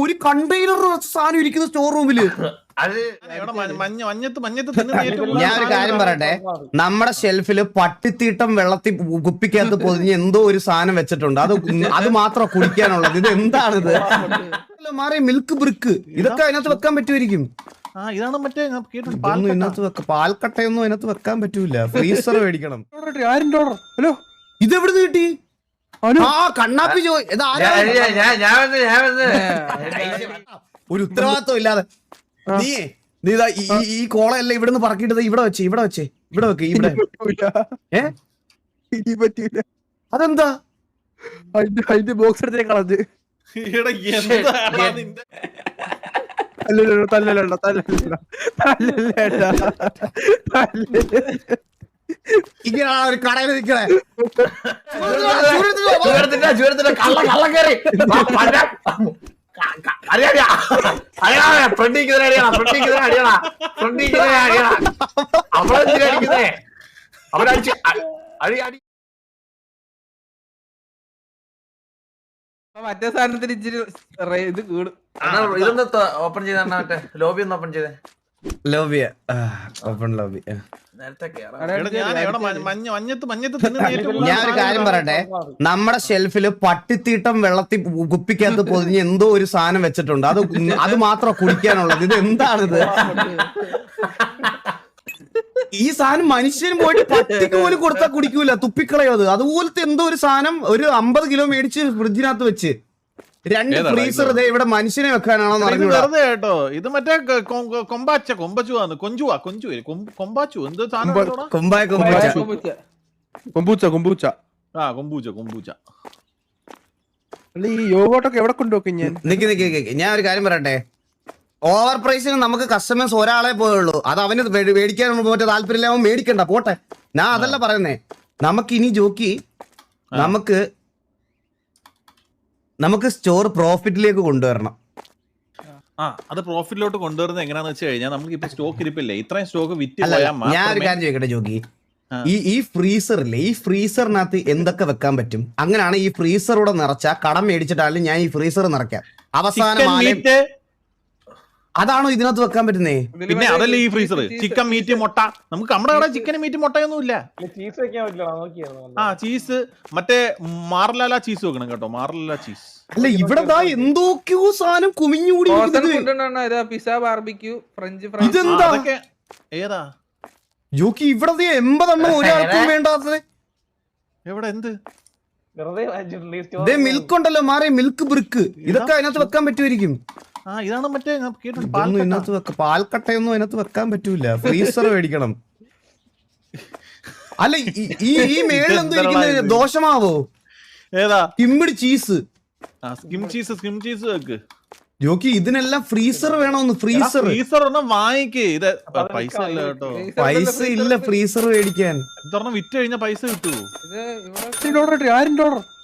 ഒരു കണ്ടെയ്നർ സാധനം ഇരിക്കുന്ന സ്റ്റോർ റൂമില്. ഞാൻ ഒരു കാര്യം പറയട്ടെ, നമ്മുടെ ഷെൽഫില് പട്ടിത്തീട്ടം വെള്ളത്തിൽ കുപ്പിക്കകത്ത് പൊതിഞ്ഞ് എന്തോ ഒരു സാധനം വെച്ചിട്ടുണ്ട്. അത് മാത്രം കുടിക്കാനുള്ളത്. ഇത് എന്താണിത്? മാറി മിൽക്ക് ബ്രിക്ക്, ഇതൊക്കെ അതിനകത്ത് വെക്കാൻ പറ്റുമായിരിക്കും. പാൽക്കട്ടയൊന്നും അതിനകത്ത് വെക്കാൻ പറ്റൂല. ഫ്രീസർ മേടിക്കണം. ഹലോ, ഇതെവിടെ കിട്ടി? കണ്ണാപ്പി ഒരു ഉത്തരവാദിത്വം ഇല്ലാതെ നീ ഈ കോളയല്ല ഇവിടുന്ന് പറക്കിട്ടത്. ഇവിടെ വെക്ക് ഇവിടെ. അതെന്താ? അതിന്റെ ബോക്സ് എടുത്തേ കളഞ്ഞ്. ഇങ്ങനെയാണ് ഒരു കടയിൽ നിൽക്കണേ. മറ്റേ സാധനത്തിന് ഇച്ചിരി ഇത് കൂടും. ഇതൊന്ന് ഓപ്പൺ ചെയ്ത മറ്റേ ലോബി ഒന്ന് ഓപ്പൺ ചെയ്തേ. ലോബിയ ഓപ്പൺ ലോബി. ഞാൻ ഒരു കാര്യം പറയട്ടെ, നമ്മുടെ ഷെൽഫില് പട്ടിത്തീട്ടം വെള്ളത്തിൽ കുപ്പിക്കകത്ത് പൊതിഞ്ഞ് എന്തോ ഒരു സാധനം വെച്ചിട്ടുണ്ട്. അത് മാത്രം കുടിക്കാനുള്ളത്. ഇത് എന്താണിത്? ഈ സാധനം മനുഷ്യനും പോയിട്ട് പട്ടിക്ക് പോലും കൊടുത്താൽ കുടിക്കൂല, തുപ്പിക്കളയോ അത്. അതുപോലത്തെ എന്തോ ഒരു സാധനം ഒരു 50 കിലോ മേടിച്ച് ഫ്രിഡ്ജിനകത്ത് വെച്ച് 2 ഫ്രീസർ ഇവിടെ മനുഷ്യനെ വെക്കാനാണോ വെറുതെ കേട്ടോ. ഇത് മറ്റേ കൊമ്പാച്ചു എന്തോ കൊമ്പൂച്ച. ഈ യോഗോട്ടൊക്കെ എവിടെ കൊണ്ടുവെക്കും? ഞാൻ ഒരു കാര്യം പറയട്ടെ, ഓവർ പ്രൈസിന് നമുക്ക് കസ്റ്റമേഴ്സ് ഒരാളെ പോയുള്ളൂ. അത് അവന് മേടിക്കാൻ പോയിട്ട് താല്പര്യമില്ല, അവൻ മേടിക്കണ്ട, പോട്ടെ. ഞാൻ അതല്ല പറയുന്നേ. നമുക്കിനി ജോക്കി നമുക്ക് സ്റ്റോർ പ്രോഫിറ്റിലേക്ക് കൊണ്ടുവരണം. അത് പ്രോഫിറ്റിലോട്ട് കൊണ്ടുവരുന്നത് എങ്ങനെയാന്ന് വെച്ച് കഴിഞ്ഞാൽ നമുക്ക് ഇപ്പൊ സ്റ്റോക്ക് ഇരിപ്പില്ലേ, ഇത്രയും സ്റ്റോക്ക് വിറ്റ്. ഞാൻ ഒരു കാര്യം ചോദിക്കട്ടെ ജോക്കി, ഈ ഫ്രീസറില്ലേ, ഈ ഫ്രീസറിനകത്ത് എന്തൊക്കെ വെക്കാൻ പറ്റും? അങ്ങനെയാണ് ഈ ഫ്രീസറൂടെ നിറച്ച കടം മേടിച്ചിട്ടാലും ഞാൻ ഈ ഫ്രീസർ നിറയ്ക്കാം. അവസാനം അതാണോ ഇതിനകത്ത് വെക്കാൻ പറ്റുന്നേ? പിന്നെ അതല്ലേ ഈ ഫ്രീസർ. ചിക്കൻ, മീറ്റ്, മുട്ട. നമുക്ക് നമ്മുടെ അവിടെ ചിക്കൻ, മീറ്റ്, മുട്ടയൊന്നും ഇല്ല. ചീസ് മറ്റേ മാർലാല ചീസ് വെക്കണം കേട്ടോ, മാർലാല ചീസ്. അല്ല ഇവിടെ എന്തൊക്കെയോ സാധനം കുമിഞ്ഞുകൂടി. Pizza, barbecue, French fries. ഇതെന്താ? ഏതാ ജോക്കി? ഇവിടെ 80 എണ്ണം ഒരാൾക്കും വേണ്ടാത്തത്. എവിടെ? എന്ത് മിൽക്ക് ഉണ്ടല്ലോ മാറി, മിൽക്ക് ബ്രിക്ക്. ഇതൊക്കെ അതിനകത്ത് വെക്കാൻ പറ്റുമായിരിക്കും. ഇതാണ് മറ്റേ പാൽക്കട്ടയൊന്നും അതിനകത്ത് വെക്കാൻ പറ്റൂല. ഫ്രീസർ മേടിക്കണം. അല്ല ഈ മേളിൽ എന്തോ ഇരിക്കുന്നത്? ദോഷമാവോ? ഏതാ? കിമ്മിടി ചീസ്. സ്കിം ചീസ് വെക്ക് ജോക്കി. ഇതിനെല്ലാം ഫ്രീസർ വേണമെന്ന്. ഫ്രീസർ ഒന്നും വാങ്ങിക്കേ. ഇത് പൈസ ഇല്ല കേട്ടോ, പൈസ ഇല്ല ഫ്രീസർ മേടിക്കാൻ. ഇതൊരെണ്ണം വിറ്റ് കഴിഞ്ഞാൽ പൈസ കിട്ടുമോ?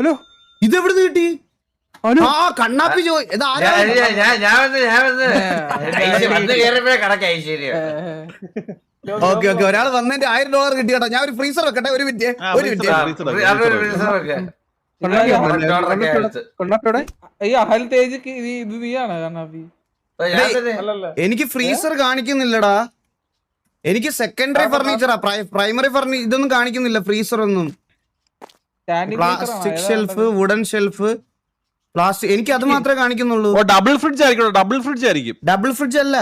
ഹലോ, ഇതെവിടെ കിട്ടി? കണ്ണാപ്പി ഓക്കെ ഒരാൾ വന്നതിന്റെ $1000 കിട്ടി കേട്ടോ. ഞാൻ ഒരു ഫ്രീസർ വെക്കട്ടെ. ഒരു മിനിറ്റ്. എനിക്ക് ഫ്രീസർ കാണിക്കുന്നില്ലടാ. എനിക്ക് സെക്കൻഡറി ഫർണിച്ചറാ, പ്രൈമറി ഫർണിച്ചർ ഇതൊന്നും കാണിക്കുന്നില്ല. ഫ്രീസർ ഒന്നും. Plastic shelf, wooden shelf, plastic. എനിക്ക് അത് മാത്രമേ കാണിക്കുന്നുള്ളൂ. ഡബിൾ ഫ്രിഡ്ജ് ആയിരിക്കും. ഡബിൾ ഫ്രിഡ്ജ് അല്ല.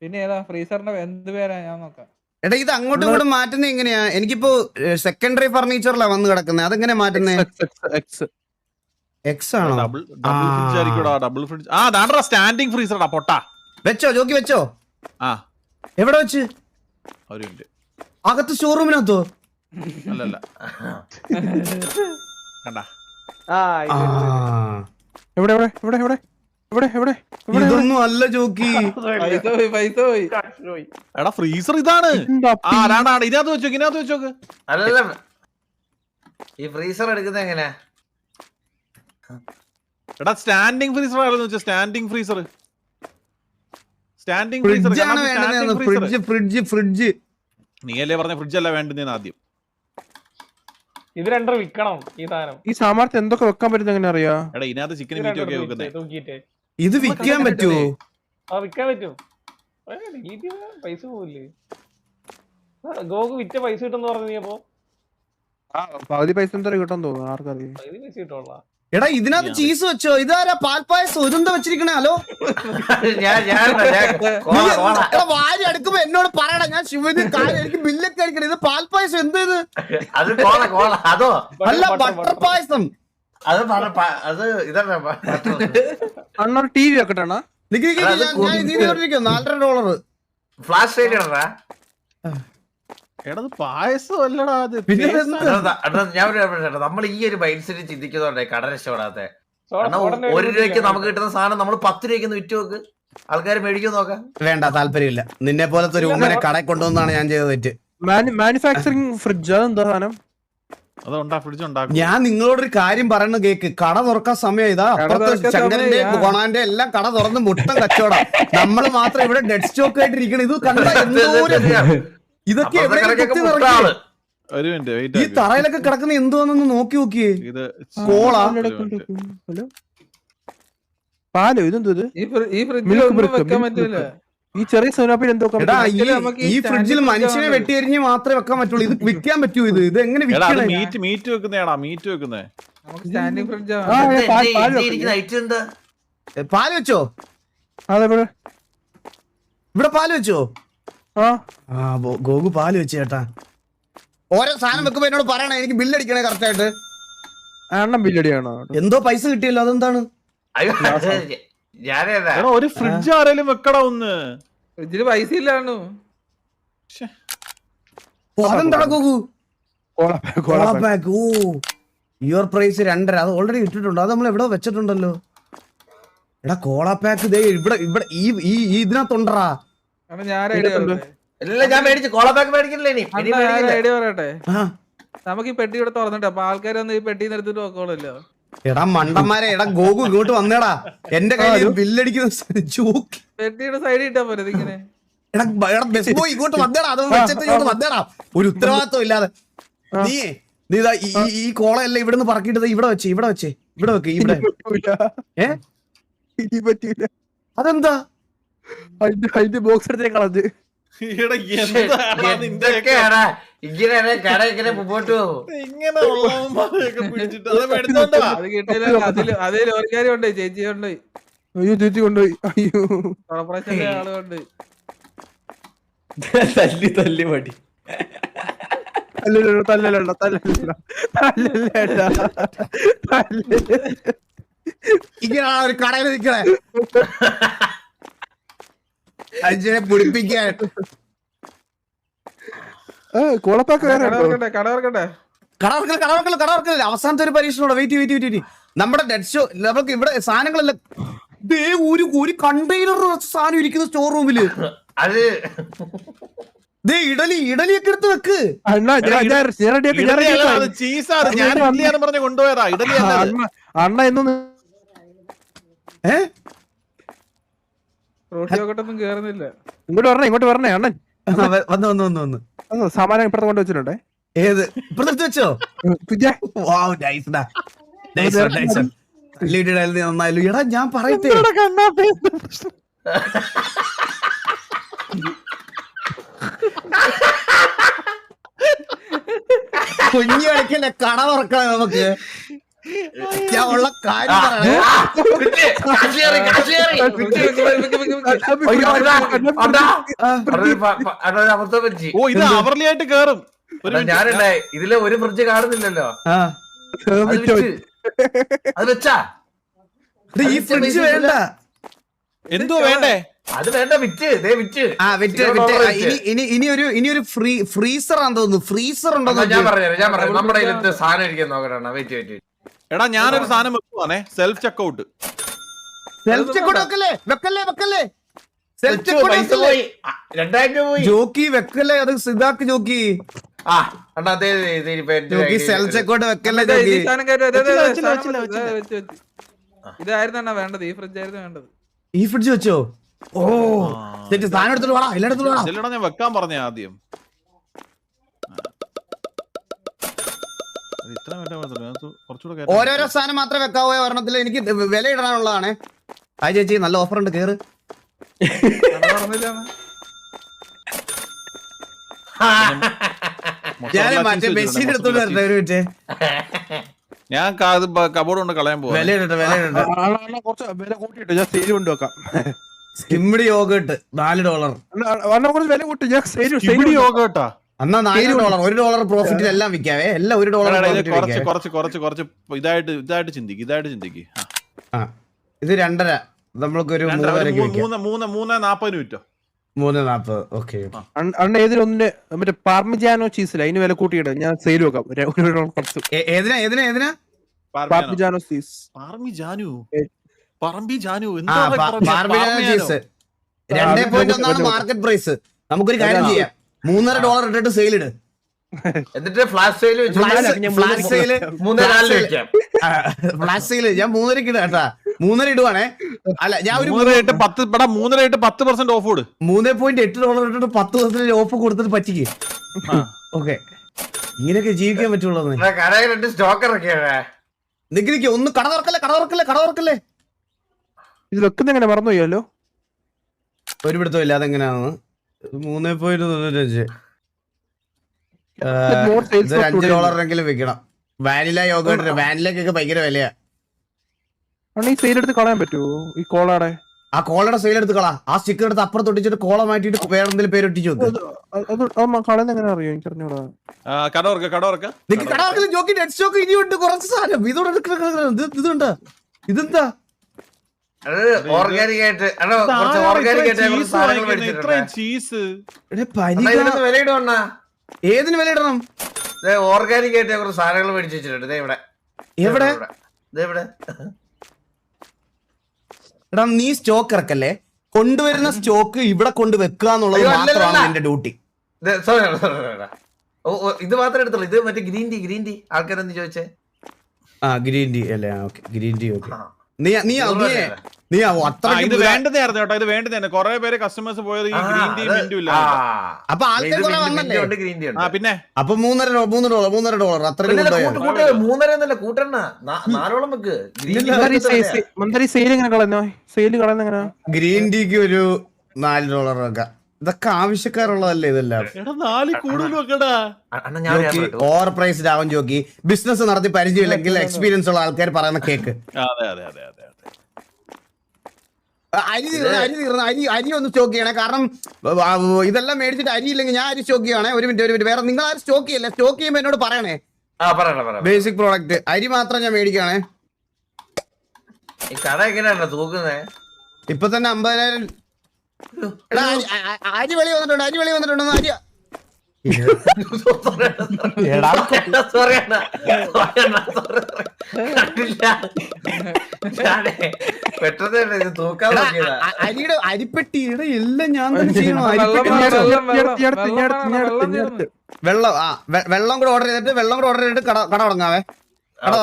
പിന്നെ ഏതാ ഫ്രീസറിന്റെ എന്ത് പേരാ? ഞാൻ നോക്കാം. എടാ ഇത് അങ്ങോട്ടും ഇങ്ങോട്ടും മാറ്റുന്നത് എങ്ങനെയാ? എനിക്കിപ്പോ സെക്കൻഡറി ഫർണിച്ചറിലാ വന്ന് കിടക്കുന്നത്. അതെങ്ങനെ മാറ്റുന്നേ? എക്സ് ആണോ? Double fridge. സ്റ്റാൻഡിങ് ഫ്രീസറാ. പൊട്ടാ വെച്ചോ ജോക്കി, വെച്ചോ. എവിടെ വെച്ച്? അകത്ത് സ്റ്റോർ റൂമിനകത്തോ? അല്ലല്ല, കണ്ടാ? ഇതൊന്നും അല്ല ജോക്കി. എടാ ഫ്രീസർ ഇതാണ്. ഇതിനകത്ത് വെച്ചോക്ക്. അല്ലല്ല, ഈ ഫ്രീസർ എടുക്കുന്നത് എങ്ങനെയാ? എടാ സ്റ്റാൻഡിങ് ഫ്രീസർ ആണെന്ന് വെച്ചാൽ സ്റ്റാൻഡിങ് ഫ്രീസർ. ഫ്രിഡ്ജ്. നീയല്ലേ പറഞ്ഞ ഫ്രിഡ്ജ് അല്ല വേണ്ടുന്നേന്ന് ആദ്യം. ഇത് രണ്ടും വിൽക്കണം ഈ സാധനം. ഈ സാമർത്ഥ്യം എന്തൊക്കെ വെക്കാൻ പറ്റുന്ന എങ്ങനെ അറിയാ? എടാ ഇതിനകത്ത് ചിക്കൻ ഇത് മീറ്റ് ഒക്കെ രണ്ടും വെക്കുന്നത്. തൂക്കിയിട്ട് ഇത് വിൽക്കാൻ പറ്റുമോ? വിൽക്കാൻ പറ്റും. ഡിലീറ്റ് ചെയ്താ പൈസ പോവില്ലേ? ഗോകു വിറ്റ പൈസ കിട്ടുമെന്ന് പറഞ്ഞു. അപ്പൊ പകുതി പൈസ എന്താ കിട്ടാൻ തോന്നുന്നു, ആർക്കറിയാം. പകുതി പൈസ കിട്ടുള്ള. എടാ ഇതിനകത്ത് ചീസ് വെച്ചോ? ഇതാരാ പാൽപ്പായസം ഇതെന്താ വെച്ചിരിക്കണേ? ഹലോ എടാ വാരി അടുക്കുമ്പോ എന്നോട് പറയടാ. ഞാൻ ശിവന് കാര്യം എനിക്ക് ബില്ലൊക്കെ അടിക്കണം. ഇത് പാൽപ്പായസം എന്ത് ഇത്? അത് കോള അതോ അല്ല ബട്ടർ പായസം. അത് ഇതാണ് അണ്ണ ടി വി വെക്കട്ടെ അണ്ണാ. $4.5 ഫ്ലാഷ് സ്റ്റേഡിയടാ. എടാ അത് പായസം അല്ലടാ, അത് പിന്നെ ഞാൻ നമ്മൾ ഈ ഒരു മൈൻഡ് സെറ്റ് ചിന്തിക്കുന്നോണ്ടേ കട രക്ഷപ്പെടാത്തെ. $1 നമുക്ക് കിട്ടുന്ന സാധനം നമ്മൾ $10 വിറ്റ് നോക്ക്, ആൾക്കാർ മേടിക്കും നോക്കാം. വേണ്ട, താല്പര്യമില്ല. നിന്നെ പോലത്തെ ഒരു ഉമ്മനെ കടയിൽ കൊണ്ടുവന്നാണ് ഞാൻ ചെയ്ത തെറ്റ്. മാനുഫാക്ചറിങ് ഫ്രിഡ്ജ് അതെന്താ സാധനം? അതുണ്ടാ ഫ്രിഡ്ജ് ഉണ്ടാക്കും. ഞാൻ നിങ്ങളോടൊരു കാര്യം പറയുന്ന കേക്ക്. കട തുറക്കാൻ സമയം ഇതാ. അപ്പുറത്ത് ശങ്കരന്റെ കൊണാന്റെ എല്ലാം കട തുറന്ന് മുട്ടം കച്ചവടം. നമ്മള് മാത്രം ഇവിടെ ഡെഡ് സ്റ്റോക്ക് ആയിട്ടിരിക്കണം. ഇത് കണ്ട ഇതൊക്കെ എവിടെ കുത്തി നിറയ്ക്കും? ഒരു മിനിറ്റ് വെയിറ്റ്. ഈ തറയിലൊക്കെ കിടക്കുന്ന എന്തോന്നൊന്ന് നോക്കി നോക്കിയേ. ഇത് കോളാ. ഹലോ പാലോ ഇതെന്തോ ഇത്? ഈ ഫ്രിഡ്ജിൽ ഒന്നും വെക്കാൻ പറ്റില്ല. ഈ ചെറിയ സോനാപ്പിൽ എന്തോ എടാ ഈ ഫ്രിഡ്ജിൽ മനുഷ്യനെ വെട്ടിയരിഞ്ഞ് മാത്രമേ വെക്കാൻ പറ്റുള്ളൂ. ഇത് വിൽക്കാൻ പറ്റൂ? ഇത് എങ്ങനെ എടാ അത് വിൽക്കണേ? മീറ്റ് വെക്കുന്നേടാ, മീറ്റ് വെക്കുന്നേ. നമുക്ക് സ്റ്റാൻഡിങ് ഫ്രിഡ്ജ് ഐറ്റം എന്താ? പാല് വെച്ചോ? അതെ ഇവിടെ പാല് വെച്ചോ? ആ ഗോകു പാല് വെച്ച് ചേട്ടാ. ഓരോ സാധനം വെക്കുമ്പോ എന്നോട് പറയണേ, എനിക്ക് ബില്ലടിക്കണേ കറക്റ്റ് ആയിട്ട്. അണ്ണൻ ബില്ലടിയാണോ? എന്തോ പൈസ കിട്ടിയല്ലോ, അതെന്താണ്? ഞാനേതാ എടാ ഒരു ഫ്രിഡ്ജ് ആരേലും വെക്കടാ ഒന്ന്. ഫ്രിഡ്ജില് പൈസ ഇല്ലാണു. അതെന്താ ഗോകു? Cola pack. Oh your price 2.5. അത് ഓൾറെഡി ഇട്ടിട്ടുണ്ട്. അത് നമ്മൾ എവിടെ വെച്ചിട്ടുണ്ടല്ലോ. എടാ കോള പാക്ക് ദേ ഇവിടെ ഇവിടെ ഈ ഇതിനകത്തുണ്ടറാ. ഞാൻ ഐഡിയ ഇല്ല, ഞാൻ മേടിച്ചു. കോള പാക്ക് മേടിക്കില്ലേ? ഐഡിയ പറയട്ടെ. നമുക്ക് ഈ പെട്ടി ഇവിടെ തുറന്നിട്ട് അപ്പൊ ആൾക്കാരൊന്നും ഈ പെട്ടി എടുത്തിട്ട് നോക്കോളല്ലോ. എടാ മണ്ടന്മാരെ, എടാ ഗോകു ഇങ്ങോട്ട് വന്നേടാ. എന്റെ കയ്യിൽ ബില്ലടിക്കുന്ന ജോക്ക്. പെട്ടിയുടെ സൈഡിൽ ഇട്ടാ പോരെ ഇതിങ്ങനെ. എടാ ബസ് ബോയ് ഇങ്ങോട്ട് വന്നേടാ. അത് വെച്ചിട്ട് ഇങ്ങോട്ട് വന്നേടാ. ഒരു ഉത്തരവാദിത്വം ഇല്ലാതെ. നീ ഇതാ ഈ കോളയല്ല ഇവിടുന്ന് പറക്കിട്ട് ഇവിടെ വെച്ച് ഇവിടെ വെക്ക് ഇവിടെ. പറ്റൂല. അതെന്താ? അതിന്റെ ബോക്സ് എടുത്തേ കളഞ്ഞ്. എടാ എന്താ നിന്റെ ഇങ്ങനെ കട ഇങ്ങനെ മുമ്പോട്ട് പോകും. ഇങ്ങനെ ഉള്ളവന്മാരെയൊക്കെ പിടിച്ചിട്ട് അത് എടുത്തോണ്ടാ. അത് കിട്ടിയില്ല. അതേ ലോറിക്കാരി കൊണ്ടുപോയി, ചേച്ചി കൊണ്ടുപോയി, അയ്യോ ചേച്ചി കൊണ്ടുപോയി. അയ്യോ കോർപ്പറേഷന്റെ ആള് കൊണ്ടുപോയി. തല്ലി മടി. തല്ലല്ല ഇങ്ങനെയാണ് ഒരു കടയിൽ നിൽക്കണേ. അഞ്ചിനെ പിടിപ്പിക്കാൻ. കോളപ്പാക്ക് വേറെ കട തുറക്കട്ടെ. കടവർക്കല്ല. അവസാനത്തെ ഒരു പരീക്ഷണോടെ. വെയിറ്റ്. നമ്മുടെ ഡെഡ് ഷോ നമുക്ക് ഇവിടെ സാധനങ്ങളെല്ലാം ദേ ഒരു കണ്ടെയ്നർ സാധനം ഇരിക്കുന്ന സ്റ്റോർ റൂമില്. അത് ദേ ഇഡലിയൊക്കെ എടുത്ത് വെക്ക്. ചീസാണ്. ഞാൻ ഇഡലിയാന്ന് പറഞ്ഞ് കൊണ്ടുപോയതാ. ഇഡലി അണ്ണ എന്നൊന്ന് റോട്ടി നോക്കട്ടൊന്നും കേറുന്നില്ല. ഇങ്ങോട്ട് പറഞ്ഞേ അണ്ണൻ. വന്ന് സാമാനം ഇപ്പഴത്തെ കൊണ്ട് വെച്ചിട്ടുണ്ടേ. ഏത് ഇപ്പഴത്തെ വെച്ചോ? നന്നായാലും. എടാ ഞാൻ പറയട്ടെ, കുഞ്ഞു കളിക്കല്ലേ കട തുറക്കണം നമുക്ക്. ഞാൻ ഉള്ള കാര്യം പറയണേ. ഓ ഇത് അവർലി ആയിട്ട് കേറും. ഞാനുണ്ടായി ഇതിലെ ഒരു ഫ്രിഡ്ജ് കാണുന്നില്ലല്ലോ. അത് വെച്ചാ ഈ ഫ്രിഡ്ജ് വേണ്ട. എന്തോ വേണ്ടേ? അത് വേണ്ട, വിറ്റ്. ഇനി ഒരു ഫ്രീസർ ആണെന്ന് തോന്നുന്നു. ഫ്രീസർ ഉണ്ടോ? ഞാൻ പറഞ്ഞു നമ്മുടെ ഇതിലത്തെ സാധനം ഇരിക്കാൻ നോക്കണ. വെയിറ്റ്. എടാ ഞാനൊരു സാധനം വെക്കുവാണേ. Self checkout. വെക്കല്ലേ. ജോക്കി വെക്കല്ലേ. അത് സിദ്ധാക്ക് ജോക്കി. സെൽഫ് ചെക്കൗട്ട് വെക്കല്ലേ ജോക്കി. ഇതായിരുന്നു വേണ്ടത്. ഈ ഫ്രിഡ്ജ് ആയിരുന്നു വേണ്ടത്. ഈ ഫ്രിഡ്ജ് വെച്ചോ? ഓ സാധനം എടുത്തിട്ട് വേണം. എല്ലായിടത്തും ചെല്ലടാ, ഞാൻ വെക്കാൻ പറഞ്ഞ ആദ്യം. ഇത്ര മറ്റേ മാത്രമല്ല, അത് കുറച്ചുകൂടെ ഓരോരോ സാധനം മാത്രമേ വെക്കാവോ ഒരെണ്ണത്തിൽ. എനിക്ക് വില ഇടാനുള്ളതാണ്. ആ ചേച്ചി നല്ല ഓഫർ ഉണ്ട്, കേറ്. ഞാൻ മറ്റേ മെഷീൻ എടുത്തോണ്ട് വരട്ടെ ഒരു മിനിറ്റ്. ഞാൻ കബോർഡ് കൊണ്ട് കളയാൻ പോവാ. വില ഇടട്ടെ, വില ഇടട്ടെ. കുറച്ച് വില കൂട്ടിയിട്ട് ഞാൻ സെയിൽ കൊണ്ടുവെക്കാം. Skimmed yoghurt $4. കുറച്ച് വില കൂട്ടി ഞാൻ സെയിൽ യോഗട്ടാ എന്നാ $4. $1 പ്രോഫിറ്റിൽ എല്ലാം വിൽക്കാവേ. എല്ലാം $1 കുറച്ച് ഇതായിട്ട് ചിന്തിക്ക്. ഇത് 2.5. നമ്മൾക്കൊരു 3.40 വിറ്റോ. 3.40. ഓക്കെ. അണ്ണ ഏതിലൊന്നിന് മറ്റേ പാർമിജാനോ ചീസില്ല, അതിന് വില കൂട്ടിയിട്ട് ഞാൻ സെയിൽ വെക്കാം. ഏതിനാ parmigiano cheese. Cheese 2.1 market price. നമുക്കൊരു കാര്യം ചെയ്യാം, $3.5 ഇട്ടിട്ട് സെയിൽ ഇട്. എന്നിട്ട് ഫ്ലാഷ് സെയിൽ ഫ്ലാഷ് സെയില് 3.4 വെക്കാം. ഫ്ലാഷ് സെയില് ഞാൻ 3.5 ഇടാ കേട്ടാ. 3.5 ഇടുവാണേ. അല്ല ഞാൻ ഒരു 10% ഓഫ് കൊടു. $3.8 ഇട്ടിട്ട് 10% ഓഫ് കൊടുത്തിട്ട് പറ്റിക്ക്. ഓക്കെ, ഇങ്ങനെയൊക്കെ ജീവിക്കാൻ പറ്റുള്ളൂ. കടയിൽ 2 സ്റ്റോക്ക് ഇറക്കിയേ. നിക്ക് ഒന്ന് കട തുറക്കല്ലേ. ഇത് വെക്കുന്ന എങ്ങനെ മറന്നു പോയല്ലോ. ഒരു പിടുത്തം ഇല്ല അതെങ്ങനെയാണെന്ന്. 3.95 $5 വെക്കണം. വാനില യോഗട്ട്, വാനിലക്കൊക്കെ ഭയങ്കര വിലയാ. ഈ സെയിൽ എടുത്ത് കളയാൻ പറ്റുമോ ഈ കോളാടെ? ആ കോളയുടെ സെയിൽ എടുത്ത് കളാ. ആ സ്റ്റിക്കർ എടുത്ത് അപ്പുറത്ത് ഒട്ടിച്ചിട്ട് കോള മാറ്റിട്ട് വേറെ എന്തെങ്കിലും പേര് ഒട്ടിച്ചു കളയുന്ന എങ്ങനെ അറിയോ? എനിക്ക് അറിഞ്ഞൂടാ. ഇനിയുണ്ട് കുറച്ച് സാധനം. ഇതുണ്ട്. ഇതെന്താ ഓർഗാനിക് ആയിട്ട് വില ഇടുവണ്ണ. ഏതിന് വില ഇടണം? ഓർഗാനിക് ആയിട്ട് കുറച്ച് സാധനങ്ങൾ മേടിച്ചു വെച്ചിട്ടുണ്ട്. എവിടെ? എടാ നീ സ്റ്റോക്ക് ഇറക്കല്ലേ, കൊണ്ടുവരുന്ന സ്റ്റോക്ക് ഇവിടെ കൊണ്ട് വെക്കുക എന്നുള്ളത് മാത്രമാണ് എന്റെ ഡ്യൂട്ടി. ഇത് മാത്രമേ എടുത്തുള്ളൂ. ഇത് മറ്റേ ഗ്രീൻ ടീ ആൾക്കാരെന്ത് ചോദിച്ചേ? ഗ്രീൻ ടീ അല്ലേ? Green tea. ഓക്കെ. നീ അത്ര ഇത് വേണ്ടതായിരുന്നു കേട്ടോ. ഇത് വേണ്ടതാണ്. കുറെ പേര് കസ്റ്റമേഴ്സ് പോയത് ഈ ഗ്രീൻ ടീ മിന്റും ഇല്ല. അപ്പൊ ആൾക്കാർ കുറെ വന്നല്ലേ. പിന്നെ അപ്പൊ $3.5 അത്ര 3.5 കൂട്ടണ്ണ 4 വെക്ക്. ഗ്രീൻ ടീക്ക് ഒരു $4 വെക്കാം. ഇതൊക്കെ ആവശ്യക്കാരുള്ളതല്ലേ ഇതെല്ലാം. ഓവർ പ്രൈസ്ഡ് ആവാൻ ജോക്കി. ബിസിനസ് നടത്തി പരിചയമില്ലെങ്കിൽ എക്സ്പീരിയൻസ് ഉള്ള ആൾക്കാർ പറയുന്ന കേക്ക്. അരി ഒന്ന് സ്റ്റോക്ക് ചെയ്യണേ. കാരണം ഇതെല്ലാം മേടിച്ചിട്ട് അരി ഇല്ലെങ്കിൽ ഞാൻ അരി സ്റ്റോക്ക് ചെയ്യണേ. ഒരു മിനിറ്റ് വേറെ നിങ്ങൾ ആരും സ്റ്റോക്ക് ചെയ്യല്ലേ. സ്റ്റോക്ക് ചെയ്യുമ്പോ എന്നോട് പറയണേ. ബേസിക് പ്രോഡക്റ്റ് അരി മാത്രം ഞാൻ മേടിക്കുകയാണേ. കട എങ്ങനെയാണോ തൂക്കുന്നേ? ഇപ്പൊ തന്നെ 50,000. അരി വെളി വന്നിട്ടുണ്ട്. അരി അരിയുടെ അരിപ്പെട്ടിയുടെ എല്ലാം ഞാൻ തന്നെ ചെയ്യണോ? വെള്ളം കൂടെ ഓർഡർ ചെയ്തിട്ട് കട തുടങ്ങാവേ. കട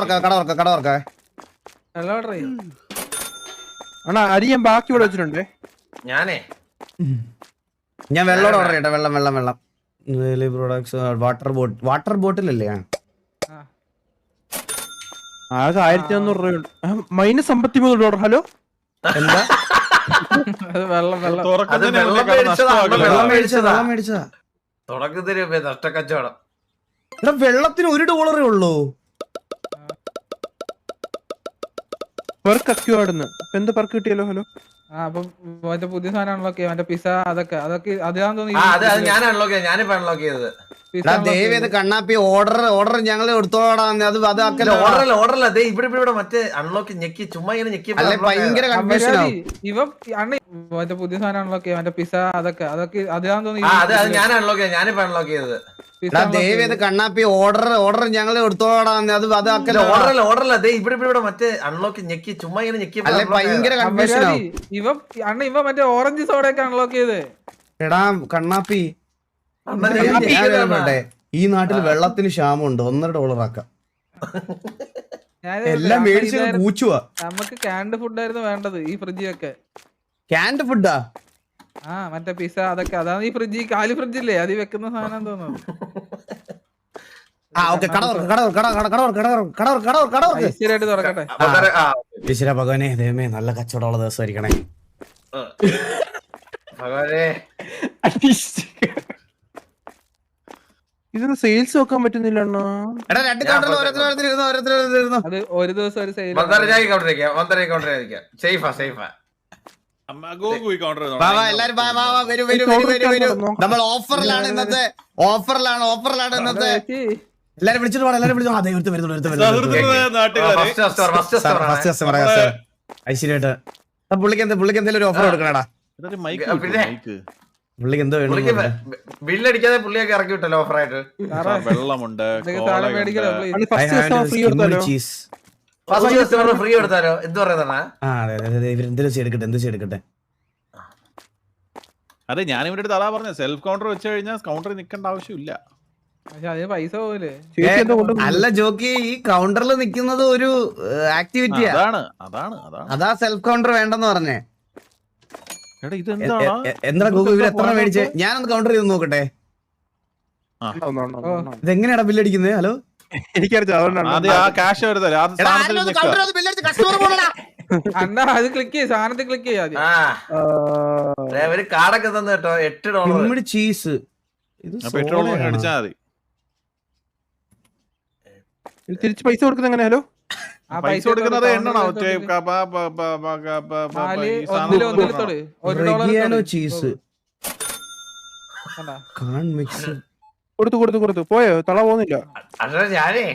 തുറക്കാവേ. അരി ഞാൻ ബാക്കി ഇവിടെ വെച്ചിട്ടുണ്ടേ. ഞാൻ വെള്ളം ഓർഡർ ചെയ്യട്ടെ. വെള്ളം പ്രൊഡക്ട്സ് വാട്ടർ ബോട്ടിലല്ലേ? ആകെ $1,400 -$53. ഹലോ എന്താ? വെള്ളം മേടിച്ചതാ. തുടക്കത്തിന് നഷ്ടക്കച്ചവടം. എടാ വെള്ളത്തിന് $1 ഉള്ളൂ. പെർക്ക് അക്യൂർഡ്ന്ന് എന്ത് പെർക്ക് കിട്ടിയല്ലോ? ഹലോ അപ്പൊ മറ്റേ പുതിയ സാധനം അൺലോക്ക് ചെയ്യാം. മറ്റേ പിസ അതൊക്കെ അതാന്ന് തോന്നി. ഞാൻ അൺലോക്ക് ചെയ്തത്. ദയവേത് കണ്ണാപ്പി ഓർഡർ ഞങ്ങൾ എടുത്തോളാം. ഓർഡറല്ല ഇവിടെ മറ്റേ അൺലോക്ക് ഞെക്കി ചുമ്മാ ഇങ്ങനെ ഞെക്കി ഭയങ്കര കൺഫ്യൂഷൻ ആവും. ഇവ മറ്റേ പുതിയ സാധനം അൺലോക്ക് ചെയ്യാം. മറ്റേ പിസ അതൊക്കെ അതാന്ന് തോന്നി. ഞാൻ അൺലോക്ക് ചെയ്തത്. ദയവേത് കണ്ണാപ്പി ഓർഡർ ഞങ്ങൾ എടുത്തോളാം. ഓർഡറല്ല ഇവിടെ മറ്റേ അൺലോക്ക് ഞെക്കി ചുമ്മാ ഇങ്ങനെ ഞെക്കി ഭയങ്കര കൺഫ്യൂഷൻ ആവും. ഇവ മറ്റേ ഓറഞ്ച് സോഡയൊക്കെ അൺലോക്ക് ചെയ്ത്. എടാ കണ്ണാപ്പി ഈ നാട്ടിൽ വെള്ളത്തിന് ക്ഷാമമുണ്ട്. $1.5 ആക്കാം. എല്ലാം മേടിച്ച് കൂച്ചുവാ. നമുക്ക് ക്യാൻഡ് ഫുഡായിരുന്നു വേണ്ടത് ഈ ഫ്രിഡ്ജിലൊക്കെ. ക്യാൻഡ് ഫുഡാ? മറ്റേ പിസ അതൊക്കെ അതാണ് ഈ ഫ്രിഡ്ജ്. കാലി ഫ്രിഡ്ജില്ലേ അതിൽ വെക്കുന്ന സാധനം തോന്നുന്നു. ഓക്കെ കടവർക്ക് ഐശ്വര്യമായിട്ട് തുറക്കട്ടെ. ഈശ്വര ഭഗവാനെ ദൈവമേ നല്ല കച്ചവടമുള്ള ദിവസമായിരിക്കണേ. ഭഗവാനെ ഇതിന് സെയിൽസ് വെക്കാൻ പറ്റുന്നില്ല അണ്ണാ. എടാ 2 കൗണ്ടറിൽ ഓരോരുത്തരുന്നു. അത് ഒരു ദിവസം ഒരു സെയിൽ. സേഫാ ഗോകു ഈ കൗണ്ടർ എല്ലാരും നമ്മൾ ഓഫറിലാണ് ഇന്നത്തെ എല്ലാരും വിളിച്ചിട്ട് പോണം. എല്ലാരും വിളിച്ചു ഐശ്വര്യമായിട്ട് പുള്ളിക്ക് എന്തെങ്കിലും ഒരു ഓഫർ കൊടുക്കണടാ. പുള്ളിക്ക് എന്തോ ബില്ലടിക്കാതെ പുള്ളിയൊക്കെ ഇറക്കി വിട്ടല്ലോ ഓഫറായിട്ട്. വെള്ളമുണ്ട്, സാധനം മേടിക്കലോ ചീസ് ഫ്രീ കൊടുത്താലോ എന്ത് പറയുന്ന എന്ത് ചെയ്തെടുക്കട്ടെ. അതെ ഞാൻ ഇവരുടെ അടുത്ത് അതാ പറഞ്ഞ സെൽഫ് കൗണ്ടർ വെച്ച് കഴിഞ്ഞാൽ കൗണ്ടറിൽ നിൽക്കേണ്ട ആവശ്യമില്ല. പക്ഷെ അതിന് പൈസ പോവില്ലേ? അല്ല ജോക്കി, ഈ കൗണ്ടറിൽ നിക്കുന്നത് ഒരു ആക്ടിവിറ്റിയാ. അതാ സെൽഫ് കൗണ്ടർ വേണ്ടെന്ന് പറഞ്ഞേ. എന്താ ഗൂഗിൾ ഇവർ എത്ര മേടിച്ചേ? ഞാനൊന്ന് കൗണ്ടർ ചെയ്ത് നോക്കട്ടെ. ഇതെങ്ങനെയാടാ ബില്ലടിക്കുന്നത്? ഹലോ അണ്ണാ അത് ക്ലിക്ക് ചെയ്യ, സാധനത്തിൽ ക്ലിക്ക് ചെയ്യാ. ഒരു കാർഡൊക്കെ തന്നെ കേട്ടോ $8. ചീസ് തിരിച്ച് പൈസ കൊടുക്കുന്നത് എങ്ങനെ? ഹലോ പൈസ കൊടുക്കുന്നത് എണ്ണണോ? ചീസ് കൊടുത്തു പോയോ? തള പോകുന്നില്ല. ഞാനേ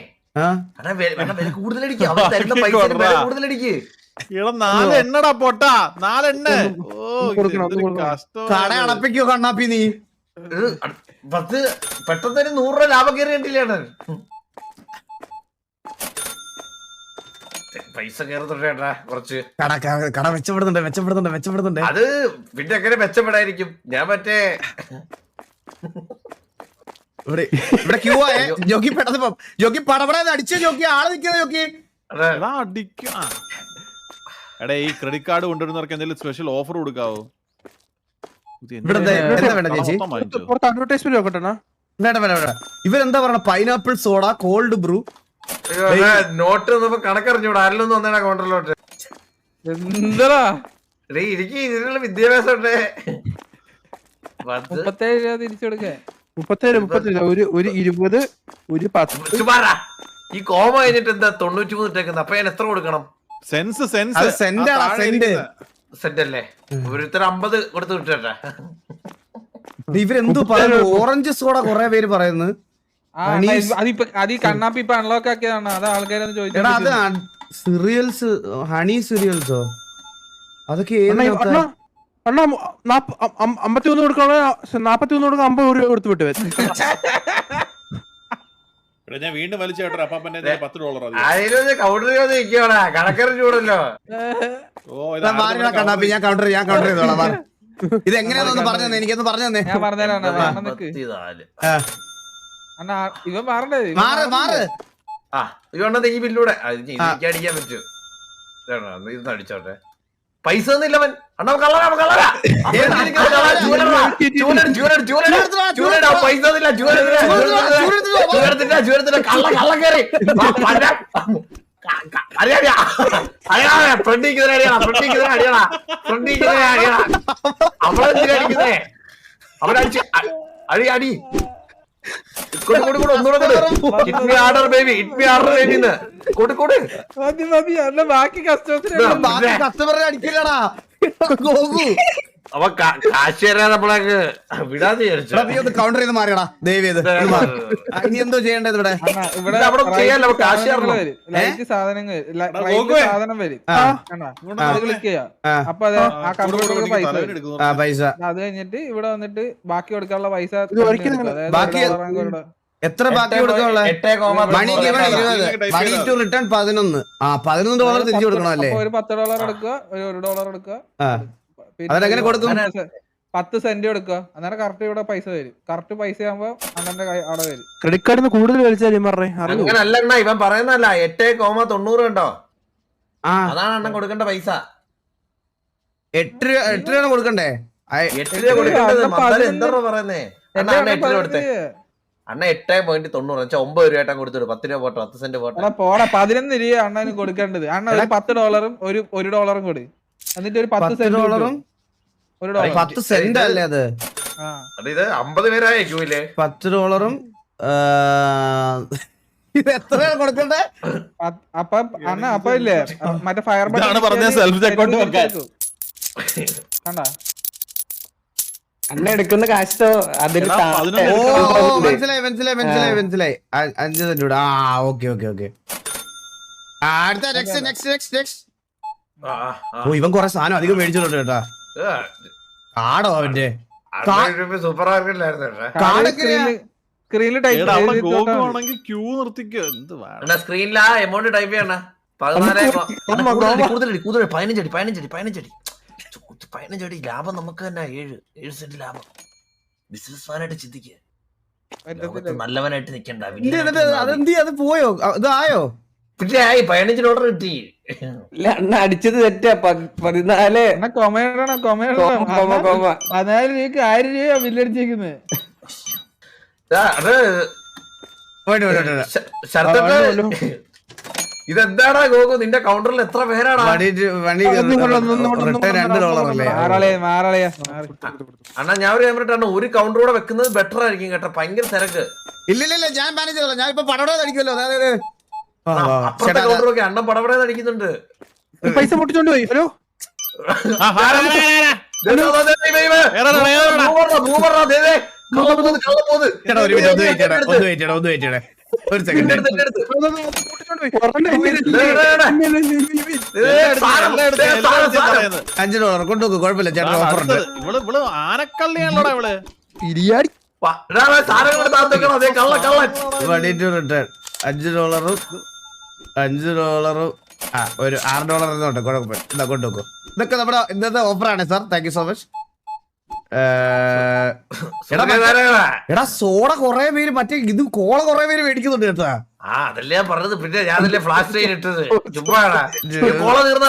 കൂടുതലടിക്കും എണ്ണടാ പൊട്ടാ 4 എണ്ണ. കട അടപ്പിക്കോ കണ്ണാപ്പി നീ? പെട്ടെന്ന് $100 ലാഭം കയറിയിട്ടില്ലാണ്. പൈസ കയറുന്നുണ്ടേട്ടാ കുറച്ച്. കട മെച്ചപ്പെടുന്നുണ്ട്. അത് പിന്നെ എങ്ങനെ മെച്ചപ്പെടായിരിക്കും? ഞാൻ മറ്റേ ഇവിടെ ക്യൂ ആയേ. ജോക്കി പെട്ടെന്ന് ജോക്കി പടപടാന്ന് അടിച്ച ജോക്കി ആള് നിൽക്കുന്ന ജോക്കി. എടാ ഈ ക്രെഡിറ്റ് കാർഡ് കൊണ്ടുവരുന്നവർക്ക് എന്തെങ്കിലും സ്പെഷ്യൽ ഓഫർ കൊടുക്കാവോ? അഡ്വർടൈസ്മെന്റ് നോക്കട്ടെ. വേണ്ട. ഇവരെന്താ പറയണ? Pineapple soda, cold brew. Note കണക്കറിഞ്ഞൂടാ. ആരിലൊന്നും വന്നേടാ കൗണ്ടറിലോട്ട്. എന്താ എനിക്ക് ഇതിനുള്ള വിദ്യാഭ്യാസം ഉണ്ട്. 37 രൂപ തിരിച്ചു കൊടുക്കേ. 37 ഒരു 20 ഒരു 10. ഈ കോമ കഴിഞ്ഞിട്ട് എന്താ 93 ഇട്ടേക്കുന്നത്? അപ്പൊ ഞാൻ എത്ര കൊടുക്കണം? സെന്റ് അല്ലേ? ഒരുത്തർ 50 കൊടുത്ത് വിട്ടേട്ടാ. ഇവരെന്തോ പറയുന്നു? ഓറഞ്ച് സോഡ കൊറേ പേര് പറയുന്നു. അത് ഈ കണ്ണാപ്പി ഇപ്പൊ അൺലോക്ക് ആക്കിയതാണ്. അത് ആൾക്കാരെന്ന് ചോദിച്ചാ അത് സിറിയൽസ്, ഹണി സിറിയൽസോ അതൊക്കെ അണ്ണാ 51 കൊടുക്കണോ? 41 കൊടുക്കാൻ 50 രൂപ കൊടുത്തു വിട്ടു. ഞാൻ വീണ്ടും വലിച്ചു കേട്ടോ. അപ്പാപ്പന്റെ $10. കണക്കറി ചൂടല്ലോ. കണ്ണാപ്പി ഞാൻ കൗണ്ടർ ചെയ്തോളാം. ഇത് എങ്ങനെയാണെന്ന് പറഞ്ഞു തന്നെ, എനിക്കൊന്ന് പറഞ്ഞു തന്നെ. ഞാൻ പറഞ്ഞുതരാം. അണ്ണാ ഇവൻ മാറണ്ടേ? മാറ് ഇതുകൊണ്ടത് ഈ ബില്ലൂടെ എനിക്ക് അടിക്കാൻ പറ്റൂ. ഇതൊന്ന് അടിച്ചോട്ടെ. പൈസ ഒന്നുമില്ലവൻ. അണ്ണാ കള്ളരാ അവനടിച്ച് അടി ബാക്കി കസ്റ്റമറെ അടിക്കില്ലടാ ഗോകു. അവ കാശ് തരാൻ നമ്മളൊക്കെ വിടാതെ വിചാരിച്ചു. കൗണ്ടർ ചെയ്ത് മാറിയടാ ദയവ് ചെയ്ത്. ഇനി എന്തോ ചെയ്യേണ്ടത്? ഇവിടെ സാധനം വരും. അത് ക്ലിക്ക് ചെയ്യാം. അപ്പൊ അത് ആ കമ്പ്യൂട്ടറിൽ പൈസ അത് കഴിഞ്ഞിട്ട് ഇവിടെ വന്നിട്ട് ബാക്കി കൊടുക്കാനുള്ള പൈസ എത്ര ബാക്കി കൊടുക്കാനുള്ള? മണി ഗിവൺ 20, മണി ടു റിട്ടേൺ 11. $11 തിരിച്ചു കൊടുക്കണം അല്ലേ? ഒരു $10 എടുക്കുക, ഒരു $1 എടുക്കുക. അതെങ്ങനെ കൊടുക്കും? 10 സെന്റ് കൊടുക്കുക. അന്നേരം കറക്റ്റ് ഇവിടെ പൈസ വരും. കറക്റ്റ് പൈസ ആകുമ്പോ അണ്ണന്റെ അവിടെ വരും. ക്രെഡിറ്റ് കാർഡിന് കൂടുതൽ വലിച്ചാലും അങ്ങനല്ല ഇവൻ പറയുന്നല്ല. 8,90 ഉണ്ടോ? അതാണ് അണ്ണൻ കൊടുക്കേണ്ട പൈസ. 8 രൂപ കൊടുക്കണ്ടേ? 8 രൂപ കൊടുക്കേണ്ടത്. എന്താ പറയുന്നേ? 8 രൂപ കൊടുത്തേ. അണ്ണ 8.90 വെച്ചാൽ 9 രൂപ കൊടുത്തിട്ട് 10 രൂപ പോട്ടെ 10 സെന്റ് പോട്ടെ. എടാ പോടാ 11 രൂപ അണ്ണന് കൊടുക്കേണ്ടത്. അണ്ണ ഒരു $10 ഒരു $1 കൊടു. എന്നിട്ട് ഒരു 10 സെന്റ് $10 $1. 10 സെന്റ് അല്ലേ അത്? ആ അത് ഇത് 50 പേരായ ക്യൂയില്. $10 ഇത് എത്ര കൊടുക്കണ്ടേ? അപ്പൊ അണ്ണ അപ്പൊ ഇല്ലേ മറ്റേ ഫയർ ഇതാണ് പറഞ്ഞ self checkout വെക്കാൻ. കണ്ടാ അണ്ണ എടുക്കുന്ന കാശോ അതിൽ എടാ, 11 ഓ എടുക്കണം. മനസ്സിലായി 5 സെന്റ് കൂടെ. ആ ഓക്കെ അടുത്ത നെക്സ്റ്റ്. ഓ ഇവൻ കൊറേ സാധനം അധികം മേടിച്ചിട്ടുണ്ട് കേട്ടാ. കാടോ അവന്റെ സൂപ്പർ മാർക്കറ്റിലായിരുന്നു. കാർഡ് സ്ക്രീനിൽ എടാ, അവിടെ ടൈപ്പ് ഗോകു ആണെങ്കിൽ ക്യൂ നിർത്തിക്കോ എന്ത് വേണം. അണ്ണാ സ്ക്രീനിൽ ആ എമൗണ്ട് ടൈപ്പ് ചെയ്യണ 15 അടി ലാഭം നമുക്ക് തന്നെ 7 സെന്റ് ലാഭം. ബിസിനസ് മാനായിട്ട് ചിന്തിക്കുക. നല്ലവനായിട്ട് നിക്കണ്ട. അത് പോയോ? ഇതായോ? പിന്നെ ആയി 15 ഓർഡർ കിട്ടി. ഇല്ല അണ്ണ അടിച്ചത് തെറ്റാ 14 കൊമേഡാണ് 14 രൂപക്ക് 1000 രൂപ ബില്ലടിച്ചേക്കുന്നത്. അത് ശരത്തേട്ട ഇതെന്താടാ ഗോകു നിന്റെ കൗണ്ടറിൽ എത്ര പേരാടാ? അണ്ണാ ഞാൻ ഒരു കാര്യം ഒരു കൗണ്ടർ കൂടെ വെക്കുന്നത് ബെറ്റർ ആയിരിക്കും കേട്ടോ. ഭയങ്കര തിരക്ക്. ഇല്ല ഞാൻ മാനേജ് ചെയ്തോളാം. ഞാൻ ഇപ്പൊ പടവട അടിക്കുമല്ലോ. അപ്പുറത്തെ കൗണ്ടറൊക്കെ അണ്ണൻ പടപടേ അടിക്കുന്നുണ്ട്. പൈസ പൊട്ടിച്ചോണ്ട് പോയി. ഹലോ ഒരു സെക്കൻഡ്. $5 കൊണ്ടുപോകും. കുഴപ്പമില്ല ചേട്ടാ, ഓഫർ ഉണ്ട്. ഇവള് ആനക്കള്ളിയാണല്ലോടാ ഇവള്. ഇരിയാടി $5 ഒരു $6 കുഴപ്പമില്ല. കൊണ്ടുപോകും. ഇതൊക്കെ നമ്മുടെ ഇന്നത്തെ ഓഫറാണ് sir. Thank you so much. എടാ സോഡ കൊറേ പേര് മറ്റേ ഇത് കോള കൊറേ പേര് മേടിക്കുന്നുണ്ട് കേട്ടാ. അതല്ലേ ഞാൻ പറഞ്ഞത്. പിന്നെ ഞാനല്ലേ ഫ്ലാഷ് ട്രെയിൻ ഇട്ടത്. ചുമ്മാടാ കോള തീർന്ന്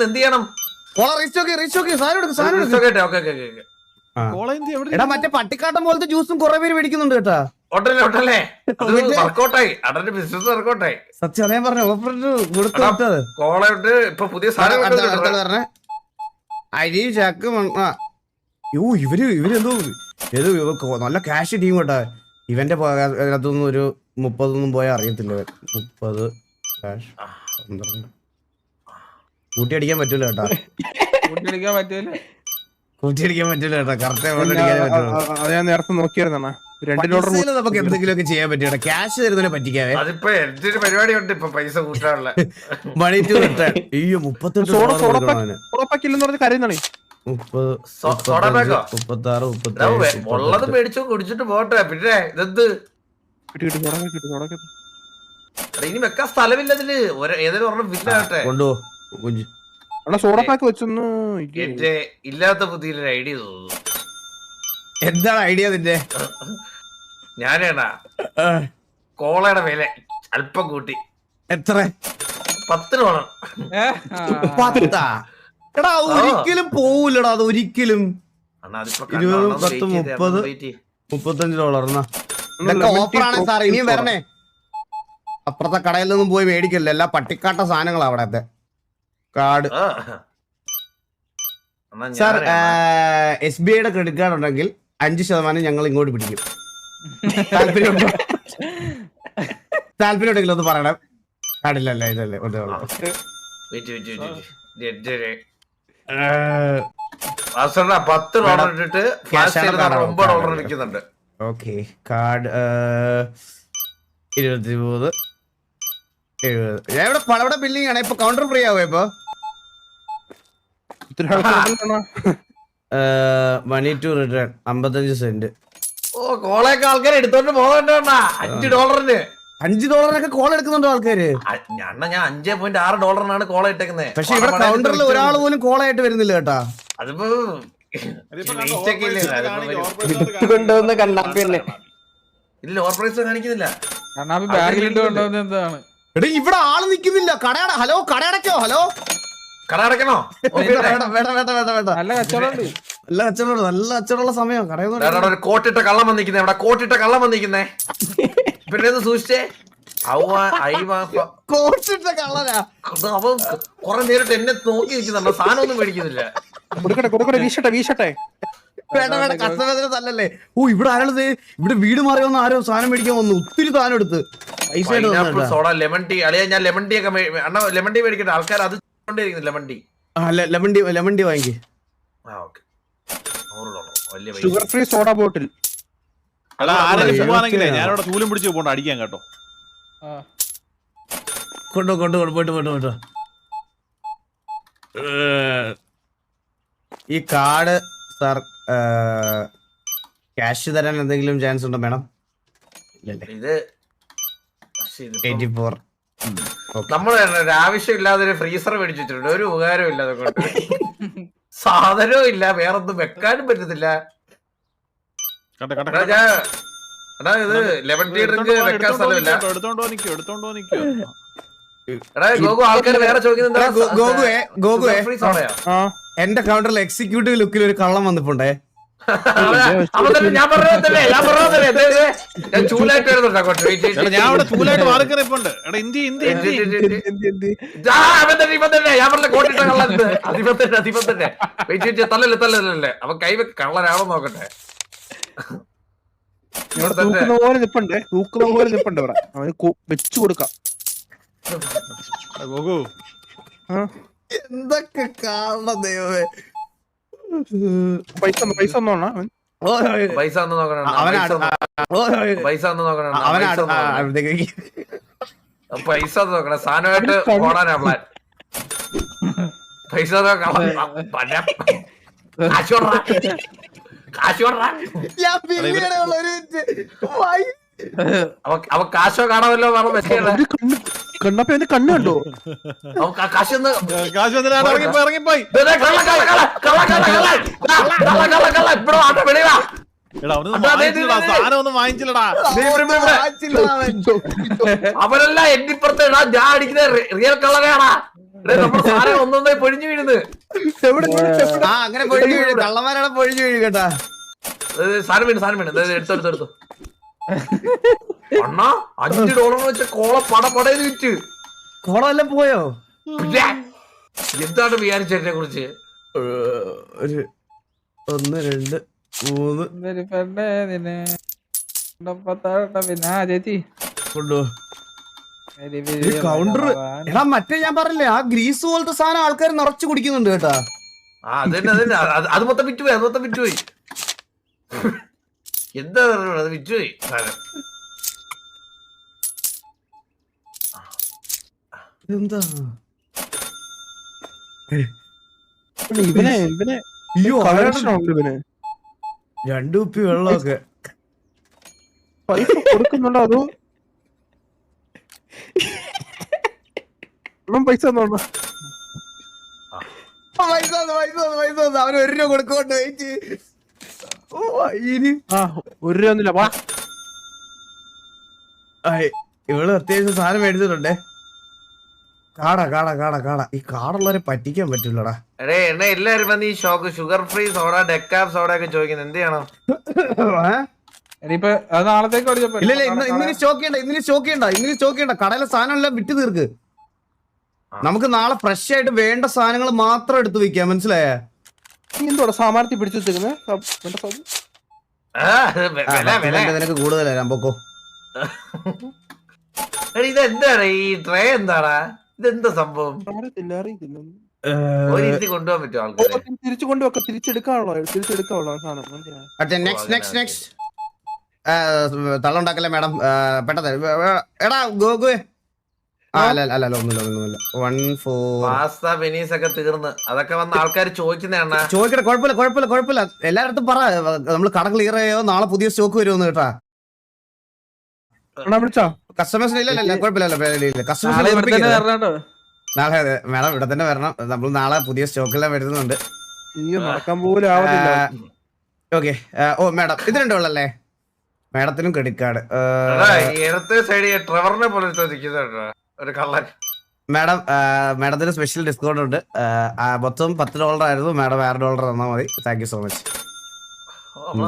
എന്ത് ചെയ്യണം? കോള റീസ്റ്റോക്ക് സാധനം എടുക്കും. എടാ മറ്റേ പട്ടിക്കാട്ടം പോലത്തെ ജ്യൂസും കൊറേ പേര് മേടിക്കുന്നുണ്ട് കേട്ടാ. ഒട്ടല്ലേ വർക്കൗട്ടായി. അടന്റെ ബിസിനസ് വർക്കൗട്ടായി. സത്യം അതേ പറഞ്ഞ ഓഫർ കൊടുത്തത്. കോള ഇട്ട് ഇപ്പൊ പുതിയ സാധനം പറഞ്ഞ അരി ചക്ക്. ഇവരെന്തോ നല്ല ക്യാഷ് ടീം കേട്ടാ. ഇവന്റെ അതിനകത്തൊന്നും ഒരു 30 പോയാൽ അറിയത്തില്ല. 30 ക്യാഷ് 12 കൂട്ടിയടിക്കാൻ പറ്റൂല കേട്ടാ. കൂട്ടിയടിക്കാൻ പറ്റൂല കേട്ടാ. കറക്റ്റ് അത് ഞാൻ നേരത്തെ നോക്കിയായിരുന്ന $2 നമുക്ക് എന്തെങ്കിലുമൊക്കെ ചെയ്യാൻ പറ്റിയ ക്യാഷ് തരുന്നതിനെ പറ്റിക്കാവേ. അതിപ്പോ എന്റെ ഒരു പരിപാടി ഉണ്ട് ഇപ്പൊ പൈസ കൂട്ടാനുള്ള. മണി ടു റിട്ടേൺ. അയ്യോ $38 ഉറപ്പാക്കില്ലെന്ന് പറഞ്ഞ് കരയുന്നാണേ. 36 ഉള്ളത് മേടിച്ചു കുടിച്ചിട്ട് പോട്ടെ. പിന്നെ ഇതെന്ത് ഇനി വെക്കാൻ സ്ഥലമില്ല ഇതില്. ഏതെങ്കിലും ഒരെണ്ണം വില്ലാട്ടെ കൊണ്ടുപോ. സോഡപ്പാക്ക് വെച്ചൊന്ന് എന്റെ ഇല്ലാത്ത ബുദ്ധിയിലൊരു ഐഡിയ തോന്നുന്നു. എന്താണ് ഐഡിയ നിന്റെ? ഞാനേടാ കോളയുടെ വില അല്പം കൂട്ടി. എത്ര? $10. എടാ ഒരിക്കലും പോവൂലടാ. അത് ഒരിക്കലും 20, 10, 30, $35. ഇതൊക്കെ ഓഫറാണ് സാർ. ഇനിയും വരണേ. അപ്പുറത്തെ കടയിൽ നിന്നും പോയി മേടിക്കല്ലോ. എല്ലാ പട്ടിക്കാട്ട സാധനങ്ങളാ അവിടത്തെ. കാർഡ് സാർ SBIയുടെ ക്രെഡിറ്റ് കാർഡ് ഉണ്ടെങ്കിൽ 5% ഞങ്ങൾ ഇങ്ങോട്ട് പിടിക്കും. താല്പര്യമുണ്ടെങ്കിൽ ഒന്ന് പറയണം. കാർഡില്ലല്ലേ ഇതല്ലേ $10 ഇട്ടിട്ട് $9 വിൽക്കുന്നുണ്ട്. Okay card 23 70. ഞാൻ ഇവിടെ ബില്ലിംഗ് ആണ്. ഇപ്പൊ കൗണ്ടർ ഫ്രീ ആവോ? ഇപ്പൊ മണി ടു റിട്ടേൺ 55 സെന്റ്. ഓ കോളയൊക്കെ ആൾക്കാർ എടുത്തോണ്ട് പോകണ്ടോണ്ടാ. $5 $5 കോൾ എടുക്കുന്നുണ്ടോ ആൾക്കാര്? ഞാൻ $5.6 കോള ഇട്ടേക്കുന്നത്. പക്ഷെ ഇവിടെ കൗണ്ടറിൽ ഒരാൾ പോലും കോളായിട്ട് വരുന്നില്ല കേട്ടാ. അതിപ്പോ കൊണ്ടുവന്ന കണ്ണാപ്പിന്നെ ഇല്ല ഓവർ പ്രൈസ് കാണിക്കുന്നില്ല. ബാഗിലിട്ട് കൊണ്ടുവന്നത് എന്താണ്? എടാ ഇവിടെ ആള് നിക്കുന്നില്ല. ഹലോ കട അടയ്ക്കോ? ഹലോ കട അടയ്ക്കണോ? വേണ്ട നല്ല കച്ചവടം ഉണ്ട്. നല്ല കച്ചവടമുള്ള സമയം കടയിൽ ഒരു കോട്ടിട്ട കള്ളം വന്നിരിക്കുന്നേ ഇവിടെ കോട്ടിട്ട കള്ളം വന്നിരിക്കുന്നേ പിന്നെ ഇത് സൂക്ഷിച്ചേ കോട്ടിട്ട കള്ളനാ. അവൻ കൊറേ നേരിട്ട് എന്നെ നോക്കി നിൽക്കുന്നുണ്ടോ സാധനം ഒന്നും മേടിക്കുന്നില്ല. കൊടുക്കട്ടെ വീശട്ടെ വേണ്ട കസ്റ്റമേഴ്സിനെ തല്ലല്ലേ. ഓ ഇവിടെ ആരാളത് ഇവിടെ വീട് മാറി വന്ന് ആരോ സാധനം മേടിക്കാൻ വന്നു. ഒത്തിരി സാധനം എടുത്ത് പൈസ സോഡ ലെമൺ ടീ അളിയാ ഞാൻ ലെമൺ ടീ ഒക്കെ അണ്ണാ ലെമൺ ടീ മേടിക്കട്ടെ ആൾക്കാർ അത് കൊണ്ടേയിരിക്കുന്നു ലെമൺ ടീ. ലെമൺ ടീ വാങ്ങി. വലിയ ഷുഗർ ഫ്രീ സോഡ ബോട്ടിൽ. ആരെങ്കിലും പോവാണെങ്കിലേ ഞാനിവിടെ തൂലും പിടിച്ച് പോകണ്ട അടിക്കാൻ കേട്ടോ. പോയിട്ട് ഈ കാർഡ് സാർ ക്യാഷ് തരാൻ എന്തെങ്കിലും ചാൻസ് ഉണ്ടോ മേഡം? ഇത് 84. നമ്മള് ആവശ്യമില്ലാതെ ഒരു ഫ്രീസർ മേടിച്ചിട്ടുണ്ട് ഒരു ഉപകാരവും ഇല്ല അതുകൊണ്ട് സാധനവും ഇല്ല വേറൊന്നും വെക്കാനും പറ്റത്തില്ല. ഇത് ലെമൺ ടീ ഡ്രിങ്ക് വെക്കാൻ സ്ഥലമില്ല. എടുത്തോണ്ടോ നിക്കോ എടാ ഗോകു ആൾക്കാർ വേറെ ഗോകുവേ എന്റെ കൗണ്ടറിൽ എക്സിക്യൂട്ടീവ് ലുക്കിൽ ഒരു കള്ളം വന്നിട്ടുണ്ടേ. ഞാൻ പറഞ്ഞതല്ലേ ഞാൻ ചൂലായിട്ട് ഞാൻ ഇവിടെ ചൂലായിട്ട് മാറിക്കറിയപ്പുണ്ട്. ഞാൻ പറഞ്ഞ കോട്ടിട്ട കള്ളൻ അതിപത്തന്നെ തല്ലല്ലേ അവൻ കൈവെക്ക് കള്ളനാണോ നോക്കട്ടെ. തൂക്കുന്ന പോലെ നിപ്പുണ്ട് ഇവിടെ അവന് വെച്ചു കൊടുക്കാം. എന്തൊക്കെ കാണണം ദൈവമേ. പൈസ ഒന്നോണ പൈസ ഒന്ന് നോക്കണം പൈസ ഒന്ന് നോക്കണം സാധനമായിട്ട് ഓടാനാ പ്ലാൻ. പൈസ അവ കാശോ കാണാമല്ലോ കണ്ണപ്പ എന്റെ കണ്ണ് കണ്ടോ? കാശൊന്ന് ഇറങ്ങിപ്പോയി. സാധനം ഒന്നും വാങ്ങിച്ചില്ലടാ. അവരെല്ലാം എന്നിപ്പുറത്ത് ഞാൻ അടിക്കുന്ന റിയൽ കളറാണ്. നമ്മുടെ സാധനം ഒന്നൊന്നായി പൊഴിഞ്ഞു വീഴുന്നത്. അങ്ങനെ പൊഴിഞ്ഞു വീഴും കള്ളന്മാരാണ് പൊഴിഞ്ഞു വീഴും കേട്ടാ. സാധനം വീണ് എടുത്തെടുത്തെടുത്തു അണ്ണാ $5 വെച്ച കോള പടപടയിൽ വിറ്റ് കോളമെല്ലാം പോയോ? എന്താണ് വിചാരിച്ചതിനെ കുറിച്ച്? 1 2 3 ചേച്ചി കൗണ്ടർ എടാ മറ്റേ ഞാൻ പറഞ്ഞില്ലേ ആ ഗ്രീസ് പോലത്തെ സാധനം ആൾക്കാർ നിറച്ചു കുടിക്കുന്നുണ്ട് കേട്ടാ. അതന്നെ അത് മൊത്തം വിറ്റുപോയി എന്താ അത് വിറ്റുപോയി സാധനം. എന്താ ഇവനെ അയ്യോ ഇവന് 2 കുപ്പി വെള്ളമൊക്കെ പൈസ കൊടുക്കുന്നുണ്ടോ അതോ പൈസ തന്നോണ്ടോ? പൈസ അവന് 1 രൂപ കൊടുക്കോണ്ട് വെയിറ്റ്. ഒരു രൂപ ഒന്നുമില്ല. ഇവള് അത്യാവശ്യം സാധനം മേടിച്ചിട്ടുണ്ടേ. കാട ഈ കാടുള്ളവരെ പറ്റിക്കാൻ പറ്റില്ലടാ. എണ്ണ എല്ലാരും വന്ന് ഈ ഷുഗർ ഫ്രീ സോഡ ഡെക്കാഫ് സോഡ ഒക്കെ ചോദിക്കുന്നത് എന്ത് ചെയ്യണം? ഇനിയിപ്പോ അത് നാളത്തേക്ക് ഇല്ല ഇന്നിന് സ്റ്റോക്ക് ചെയ്യണ്ട കടയിലെ സാധനം എല്ലാം വിറ്റ് തീർക്ക്. നമുക്ക് നാളെ ഫ്രഷ് ആയിട്ട് വേണ്ട സാധനങ്ങൾ മാത്രം എടുത്ത് വെക്കാം. മനസ്സിലായ? എന്തോടാ സാമാനത്തിൽ പിടിച്ചു വെച്ചേക്കുന്നത്? നിനക്ക് കൂടുതൽ തരാം പൊക്കോ. ഇതെന്താണ് ഈ ട്രേ എന്താടാ ഇതെന്താ സംഭവം? കൊണ്ടുപോകാൻ പറ്റും ആൾക്കാരെ തിരിച്ചു കൊണ്ടുവെക്ക തിരിച്ചെടുക്കാനുള്ള സാധനം. നെക്സ്റ്റ് തള്ളുണ്ടാക്കല്ലേ മാഡം പെട്ടെന്ന്. എടാ ഗോകുവേ അല്ല ഒന്നുമില്ല 1 4 പാസ്ത വെനീസ് ഒക്കെ തീർന്ന് അതൊക്കെ വന്ന് ആൾക്കാർ ചോദിക്കുന്നതാണ്. ചോദിക്കട്ടെ കുഴപ്പമില്ല എല്ലായിടത്തും പറ നമ്മള് കട ക്ലിയർ ചെയ്യോ നാളെ പുതിയ സ്റ്റോക്ക് വരുമെന്ന് കേട്ടാ. വിളിച്ചോ കസ്റ്റമേഴ്സിന് ഇല്ല കുഴപ്പമില്ല കസ്റ്റമേഴ്സിന് നാളെ മാഡം ഇവിടെ തന്നെ വരണം. നമ്മൾ നാളെ പുതിയ സ്റ്റോക്കെല്ലാം വരുന്നുണ്ട്. നടക്കാൻ പോലും ആവുന്നില്ല. ഓക്കെ ഓ മാഡം ഇത് 2 ഉള്ളല്ലേ? മാഡത്തിനും ക്രെഡിറ്റ് കാർഡ് ഇടത്തെ സൈഡ് ട്രെവറിനെ പോലെ ഒരു കള്ളൻ മാഡം മാഡത്തിന് സ്പെഷ്യൽ ഡിസ്കൗണ്ട് ഉണ്ട്. മൊത്തം $10 ആയിരുന്നു. മാഡം $6 തന്നാൽ മതി. Thank you so much.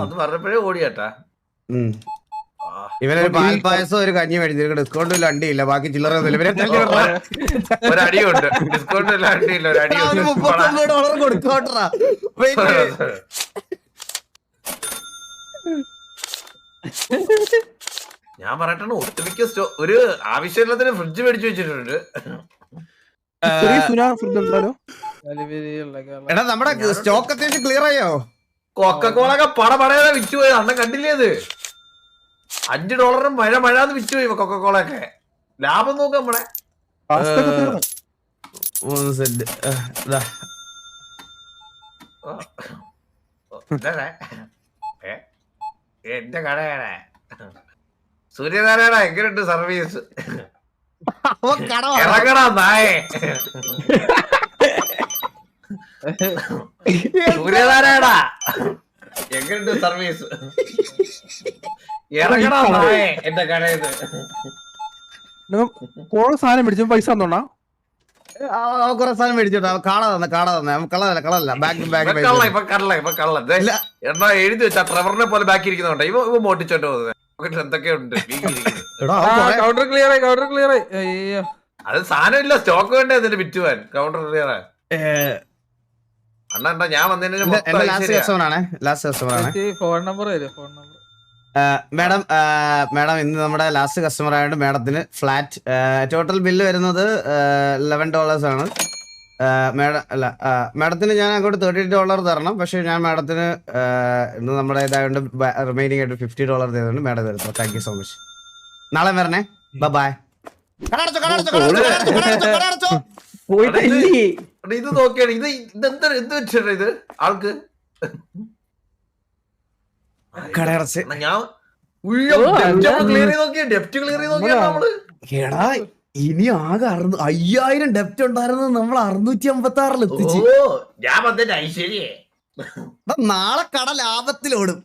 അത് പറഞ്ഞപ്പോഴേ ഓടിയാട്ടാ. ഇവനൊരു പാൽപ്പായസം ഒരു കഞ്ഞി മേടിച്ചു. ഡിസ്കൗണ്ട് ഇല്ല, അണ്ടിയില്ല, ബാക്കി ചില്ലറ ഒരടിയുണ്ട്. ഡിസ്കൗണ്ട് ഇല്ല, അടിയില്ല, ഒരു അടിയുണ്ട്. $39 കൊടുക്കോട്ടാ. ഞാൻ പറയട്ടെ, ഒട്ടുമിക്ക ഒരു ആവശ്യമില്ലാത്ത ഫ്രിഡ്ജ് മേടിച്ചു വെച്ചിട്ടുണ്ട്. ചെറിയ സുനാ ഫ്രിഡ്ജ് ഉണ്ടല്ലോ. എടാ നമ്മുടെ സ്റ്റോക്ക് അത്യാവശ്യം ക്ലിയർ ആയോ? കൊക്കക്കോളൊക്കെ പടപടയാതെ വിറ്റുപോയി. അണ്ണൻ കണ്ടില്ലേ അത്? $5 മഴന്ന് വിറ്റുപോയി കൊക്കക്കോളൊക്കെ. ലാഭം നോക്കാം നമ്മളെ. എന്റെ കടയാണ് സൂര്യനാരായണ. എങ്ങനെയുണ്ട് സർവീസ്? ഇറങ്ങടാ നായേ. സൂര്യനാരായണ എങ്ങനെയുണ്ട് സർവീസ്? ഇറങ്ങടാ നായേ എന്റെ കടയിന്ന്. സാധനം മേടിച്ചു പൈസ തന്നോണ്ടാ. കുറെ സാധനം മേടിച്ചോട്ടാ. കാട തന്നെ കളല്ല. ഇപ്പൊ കള്ള എന്നാ എഴുതി വെച്ചാ ട്രെവറിനെ പോലെ ബാക്കി ഇരിക്കുന്നുണ്ട്. ഇവ മോട്ടിച്ചോണ്ട് പോകുന്നത് എന്തൊക്കെയുണ്ട്. കൗണ്ടർ ക്ലിയർ ആയി. അയ്യോ, അത് സാധനം ഇല്ല, സ്റ്റോക്ക് വേണ്ടേ അതിന്റെ വിറ്റുവാൻ. കൗണ്ടർ ക്ലിയർ അണ്ണ ഞാൻ വന്നതിന് ലാസ്റ്റ് കസ്റ്റമർ ആണ്. ഫോൺ നമ്പർ തരും. മാഡം ഇന്ന് നമ്മുടെ ലാസ്റ്റ് കസ്റ്റമർ ആയതുകൊണ്ട് മാഡത്തിന് ഫ്ലാറ്റ് ടോട്ടൽ ബില്ല് വരുന്നത് $11 ആണ്. മാഡത്തിന് ഞാൻ അങ്ങോട്ട് $30 തരണം. പക്ഷെ ഞാൻ മാഡത്തിന് ഇന്ന് നമ്മുടെ ഇതായതുകൊണ്ട് റിമൈനിങ് ആയിട്ട് $50 തരുന്നുണ്ട്. മാഡം തരുന്നു. Thank you so much. നാളെ വരണേ. ബൈ. ഇത് നോക്കിയാണ്. ഇതെന്താ എന്ത് വെച്ചിട്ട് ഇത് ആൾക്ക് കടയടച്ച് ഞാൻ ക്ലിയർ ചെയ്ത് നോക്കിയാ. ഡെപ്റ്റ് ക്ലിയർ ചെയ്ത് നോക്കിയാ നമ്മള്. എടാ ഇനി ആകെ 5000 ഡെപ്റ്റ് ഉണ്ടായിരുന്നത് നമ്മൾ 656 എത്തിച്ചു. ഞാൻ വന്നിട്ട് ഐശ്വര്യേ നാളെ കട ലാഭത്തിലോടും.